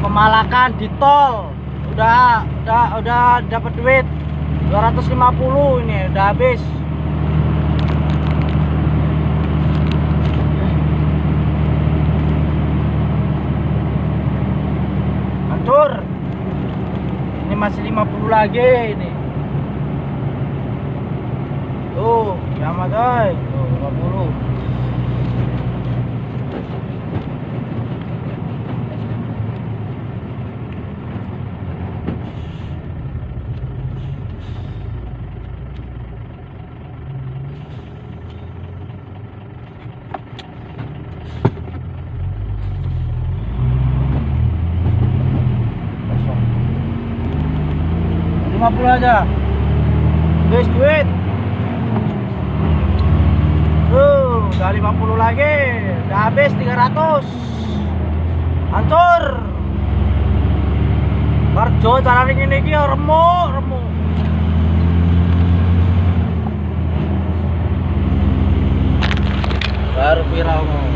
Pemalakan di tol udah dapat duit 250 ini udah habis. Hancur. Ini masih 50 lagi ini. Tuh, sama guys. Tuh 50. Puluh aja guys duit tuh udah 50 lagi udah habis 300 hancur kerja cara ini remuk baru viral.